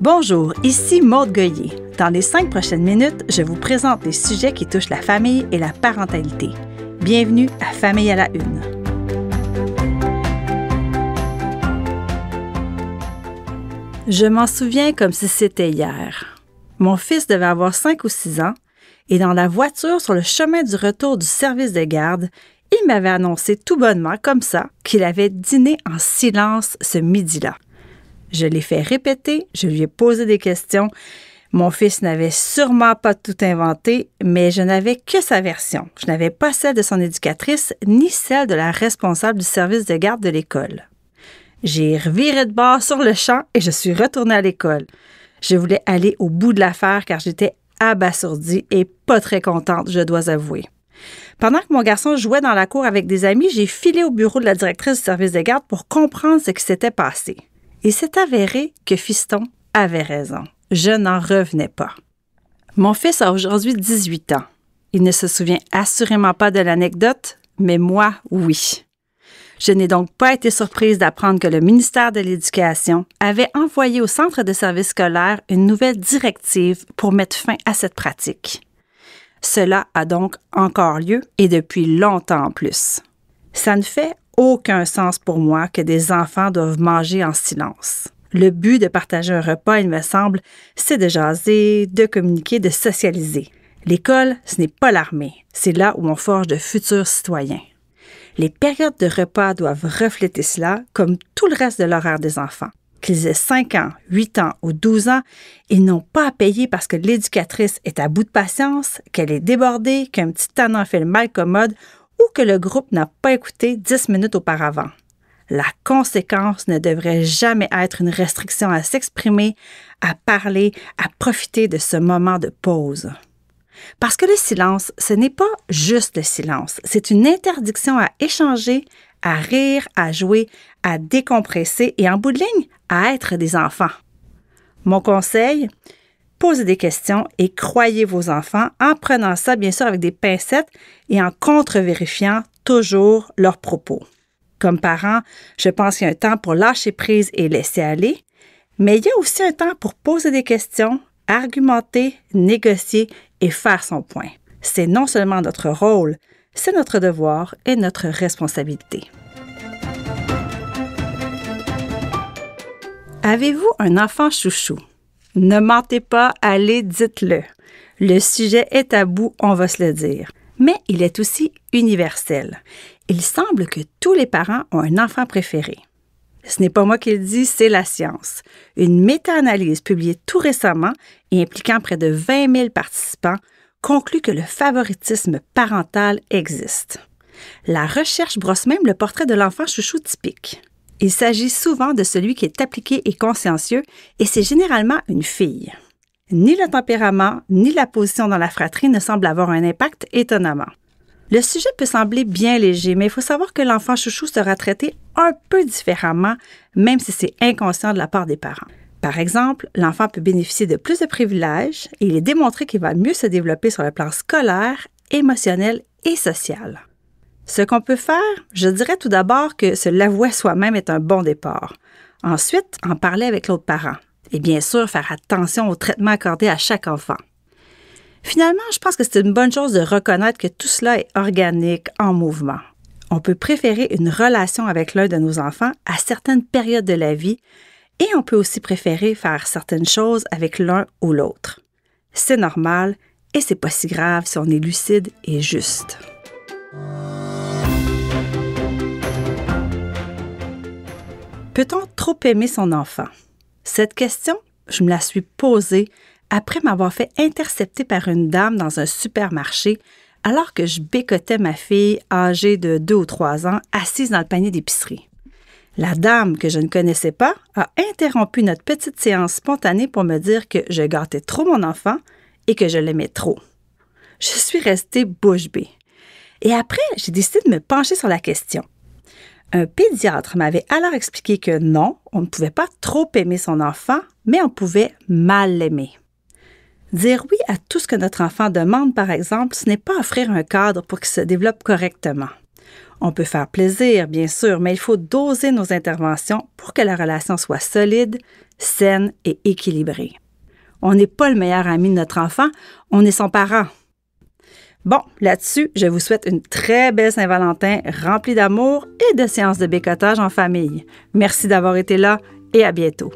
Bonjour, ici Maude Goyer. Dans les 5 prochaines minutes, je vous présente les sujets qui touchent la famille et la parentalité. Bienvenue à Famille à la Une. Je m'en souviens comme si c'était hier. Mon fils devait avoir 5 ou 6 ans et dans la voiture sur le chemin du retour du service de garde, il m'avait annoncé tout bonnement, comme ça, qu'il avait dîné en silence ce midi-là. Je l'ai fait répéter, je lui ai posé des questions. Mon fils n'avait sûrement pas tout inventé, mais je n'avais que sa version. Je n'avais pas celle de son éducatrice, ni celle de la responsable du service de garde de l'école. J'ai reviré de bord sur le champ et je suis retournée à l'école. Je voulais aller au bout de l'affaire car j'étais abasourdie et pas très contente, je dois avouer. Pendant que mon garçon jouait dans la cour avec des amis, j'ai filé au bureau de la directrice du service de garde pour comprendre ce qui s'était passé. Il s'est avéré que Fiston avait raison. Je n'en revenais pas. Mon fils a aujourd'hui 18 ans. Il ne se souvient assurément pas de l'anecdote, mais moi, oui. Je n'ai donc pas été surprise d'apprendre que le ministère de l'Éducation avait envoyé au centre de service scolaire une nouvelle directive pour mettre fin à cette pratique. Cela a donc encore lieu et depuis longtemps en plus. Ça ne fait aucun sens pour moi que des enfants doivent manger en silence. Le but de partager un repas, il me semble, c'est de jaser, de communiquer, de socialiser. L'école, ce n'est pas l'armée. C'est là où on forge de futurs citoyens. Les périodes de repas doivent refléter cela, comme tout le reste de l'horaire des enfants. Qu'ils aient 5 ans, 8 ans ou 12 ans, ils n'ont pas à payer parce que l'éducatrice est à bout de patience, qu'elle est débordée, qu'un petit tannant fait le mal commode ou que le groupe n'a pas écouté 10 minutes auparavant. La conséquence ne devrait jamais être une restriction à s'exprimer, à parler, à profiter de ce moment de pause. Parce que le silence, ce n'est pas juste le silence, c'est une interdiction à échanger, à rire, à jouer, à décompresser et en bout de ligne, à être des enfants. Mon conseil, posez des questions et croyez vos enfants en prenant ça bien sûr avec des pincettes et en contre-vérifiant toujours leurs propos. Comme parent, je pense qu'il y a un temps pour lâcher prise et laisser aller, mais il y a aussi un temps pour poser des questions, argumenter, négocier et faire son point. C'est non seulement notre rôle, c'est notre devoir et notre responsabilité. Avez-vous un enfant chouchou? Ne mentez pas, allez, dites-le. Le sujet est tabou, on va se le dire. Mais il est aussi universel. Il semble que tous les parents ont un enfant préféré. Ce n'est pas moi qui le dis, c'est la science. Une méta-analyse publiée tout récemment et impliquant près de 20 000 participants conclut que le favoritisme parental existe. La recherche brosse même le portrait de l'enfant chouchou typique. Il s'agit souvent de celui qui est appliqué et consciencieux et c'est généralement une fille. Ni le tempérament, ni la position dans la fratrie ne semblent avoir un impact étonnamment. Le sujet peut sembler bien léger, mais il faut savoir que l'enfant chouchou sera traité un peu différemment, même si c'est inconscient de la part des parents. Par exemple, l'enfant peut bénéficier de plus de privilèges et il est démontré qu'il va mieux se développer sur le plan scolaire, émotionnel et social. Ce qu'on peut faire, je dirais tout d'abord que se l'avouer soi-même est un bon départ. Ensuite, en parler avec l'autre parent. Et bien sûr, faire attention au traitement accordé à chaque enfant. Finalement, je pense que c'est une bonne chose de reconnaître que tout cela est organique, en mouvement. On peut préférer une relation avec l'un de nos enfants à certaines périodes de la vie et on peut aussi préférer faire certaines choses avec l'un ou l'autre. C'est normal et c'est pas si grave si on est lucide et juste. Peut-on trop aimer son enfant? Cette question, je me la suis posée après m'avoir fait intercepter par une dame dans un supermarché alors que je bécotais ma fille âgée de 2 ou 3 ans assise dans le panier d'épicerie. La dame, que je ne connaissais pas, a interrompu notre petite séance spontanée pour me dire que je gâtais trop mon enfant et que je l'aimais trop. Je suis restée bouche bée. Et après, j'ai décidé de me pencher sur la question. Un pédiatre m'avait alors expliqué que non, on ne pouvait pas trop aimer son enfant, mais on pouvait mal l'aimer. Dire oui à tout ce que notre enfant demande, par exemple, ce n'est pas offrir un cadre pour qu'il se développe correctement. On peut faire plaisir, bien sûr, mais il faut doser nos interventions pour que la relation soit solide, saine et équilibrée. On n'est pas le meilleur ami de notre enfant, on est son parent. Bon, là-dessus, je vous souhaite une très belle Saint-Valentin remplie d'amour et de séances de bécotage en famille. Merci d'avoir été là et à bientôt.